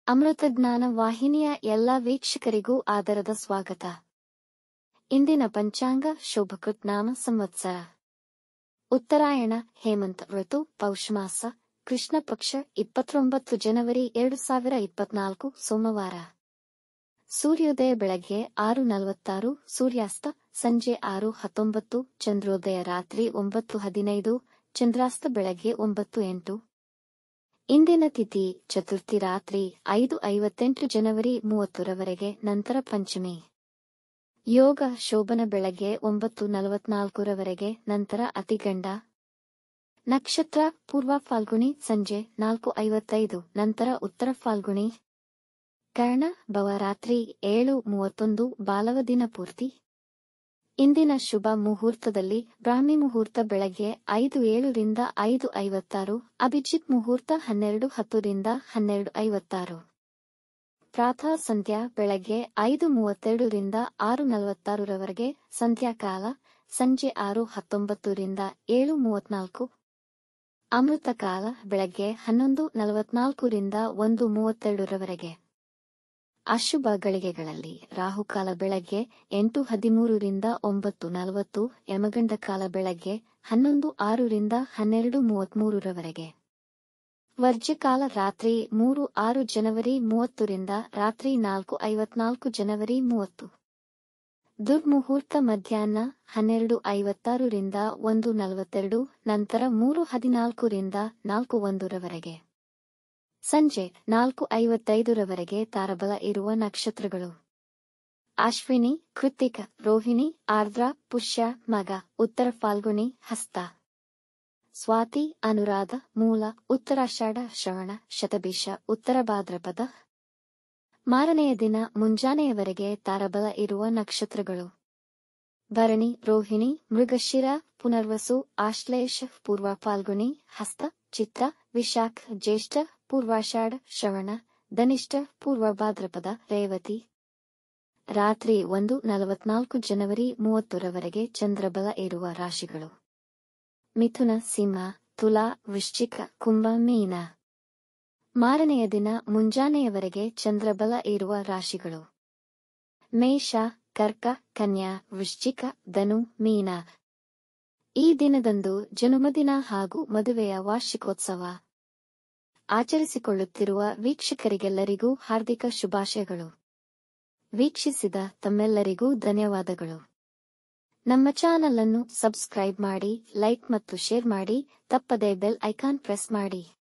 ಅಮೃತಜ್ಞಾನ ವಾಹಿನಿಯ ಎಲ್ಲ ವೀಕ್ಷಕರಿಗೂ ಆದರದ ಸ್ವಾಗತ. ಇಂದಿನ ಪಂಚಾಂಗ ಶೋಭಕೃತ್ ನಾಮ ಸಂವತ್ಸರ ಉತ್ತರಾಯಣ ಹೇಮಂತ ಋತು ಪೌಷಮಾಸ ಕೃಷ್ಣ ಪಕ್ಷ 29 ಜನವರಿ 2024 ಸೋಮವಾರ. ಸೂರ್ಯೋದಯ ಬೆಳಗ್ಗೆ 6:46, ಸೂರ್ಯಾಸ್ತ ಸಂಜೆ 6:19, ಚಂದ್ರೋದಯ ರಾತ್ರಿ 9:15, ಚಂದ್ರಾಸ್ತ ಬೆಳಗ್ಗೆ 9:08. ಇಂದಿನ ತಿಥಿ ಚತುರ್ಥಿ ರಾತ್ರಿ 5:58 ಜನವರಿ 30ರವರೆಗೆ, ನಂತರ ಪಂಚಮಿ. ಯೋಗ ಶೋಭನ ಬೆಳಗ್ಗೆ 9:44ರವರೆಗೆ, ನಂತರ ಅತಿಗಂಡ. ನಕ್ಷತ್ರ ಪೂರ್ವ ಫಾಲ್ಗುಣಿ ಸಂಜೆ 4:55, ನಂತರ ಉತ್ತರ ಫಾಲ್ಗುಣಿ. ಕರ್ಣ ಭವ ರಾತ್ರಿ 7:31 ಬಾಲವ ದಿನ ಪೂರ್ತಿ. ಇಂದಿನ ಶುಭ ಮುಹೂರ್ತದಲ್ಲಿ ಬ್ರಾಹ್ಮಿ ಮುಹೂರ್ತ ಬೆಳಗ್ಗೆ 5:07 ರಿಂದ 5:56, ಅಭಿಜಿತ್ ಮುಹೂರ್ತ 12:10 ರಿಂದ 12:56. ಪ್ರಾತಃ ಸಂಧ್ಯಾ ಬೆಳಗ್ಗೆ 5:32 ರಿಂದ 6:46ರವರೆಗೆ, ಸಂಧ್ಯಾಕಾಲ ಸಂಜೆ 6:19 ರಿಂದ 7:34. ಅಮೃತ ಕಾಲ ಬೆಳಗ್ಗೆ 11:44 ರಿಂದ 1:32ರವರೆಗೆ. ಅಶುಭ ಗಳಿಗೆಗಳಲ್ಲಿ ರಾಹುಕಾಲ ಬೆಳಗ್ಗೆ 8:13 ರಿಂದ 9:40, ಯಮಗಂಡ ಕಾಲ ಬೆಳಗ್ಗೆ 11:06 ರಿಂದ 12:33ರವರೆಗೆ. ವರ್ಜ್ಯಕಾಲ ರಾತ್ರಿ 3:06 ಜನವರಿ 30 ರಿಂದ ರಾತ್ರಿ 4:54 ಜನವರಿ 30. ದುರ್ಮುಹೂರ್ತ ಮಧ್ಯಾಹ್ನ 12:56 ರಿಂದ 1:42, ನಂತರ 3:14 ರಿಂದ 4:01ರವರೆಗೆ. ಸಂಜೆ 4:55ರವರೆಗೆ. ತಾರಬಲ ಇರುವ ನಕ್ಷತ್ರಗಳು: ಅಶ್ವಿನಿ, ಕೃತ್ತಿಕ, ರೋಹಿಣಿ, ಆರ್ದ್ರ, ಪುಷ್ಯ, ಮಗ, ಉತ್ತರ ಫಾಲ್ಗುಣಿ, ಹಸ್ತ. ಸ್ವಾತಿ, ಅನುರಾಧ, ಮೂಲ, ಉತ್ತರಾಷಾಢ, ಶ್ರವಣ, ಶತಭಿಷ, ಉತ್ತರ ಭಾದ್ರಪದ. ಮಾರನೆಯ ದಿನ ಮುಂಜಾನೆಯವರೆಗೆ ತಾರಬಲ ಇರುವ ನಕ್ಷತ್ರಗಳು: ಭರಣಿ, ರೋಹಿಣಿ, ಮೃಗಶಿರ, ಪುನರ್ವಸು, ಆಶ್ಲೇಷ, ಪೂರ್ವ ಫಾಲ್ಗುಣಿ, ಹಸ್ತ, ಚಿತ್ರ, ವಿಶಾಖ, ಜ್ಯೇಷ್ಠ, ಪೂರ್ವಾಷಾಢ, ಶ್ರವಣ, ಧನಿಷ್ಠ, ಪೂರ್ವ ಭಾದ್ರಪದ, ರೇವತಿ. ರಾತ್ರಿ 1:44 ಜನವರಿ 30ರವರೆಗೆ ಚಂದ್ರಬಲ ಇರುವ ರಾಶಿಗಳು: ಮಿಥುನ, ಸಿಂಹ, ತುಲಾ, ವೃಶ್ಚಿಕ, ಕುಂಭ, ಮೀನ. ಮಾರನೆಯ ದಿನ ಮುಂಜಾನೆಯವರೆಗೆ ಚಂದ್ರಬಲ ಇರುವ ರಾಶಿಗಳು: ಮೇಷ, ಕರ್ಕ, ಕನ್ಯಾ, ವೃಶ್ಚಿಕ, ಧನು, ಮೀನ. ಈ ದಿನದಂದು ಜನ್ಮದಿನ ಹಾಗೂ ಮದುವೆಯ ವಾರ್ಷಿಕೋತ್ಸವ ಆಚರಿಸಿಕೊಳ್ಳುತ್ತಿರುವ ವೀಕ್ಷಕರಿಗೆಲ್ಲರಿಗೂ ಹಾರ್ದಿಕ ಶುಭಾಶಯಗಳು. ವೀಕ್ಷಿಸಿದ ತಮ್ಮೆಲ್ಲರಿಗೂ ಧನ್ಯವಾದಗಳು. ನಮ್ಮ ಚಾನಲ್ ಅನ್ನು ಸಬ್ಸ್ಕ್ರೈಬ್ ಮಾಡಿ, ಲೈಕ್ ಮತ್ತು ಶೇರ್ ಮಾಡಿ, ತಪ್ಪದೇ ಬೆಲ್ ಐಕಾನ್ ಪ್ರೆಸ್ ಮಾಡಿ.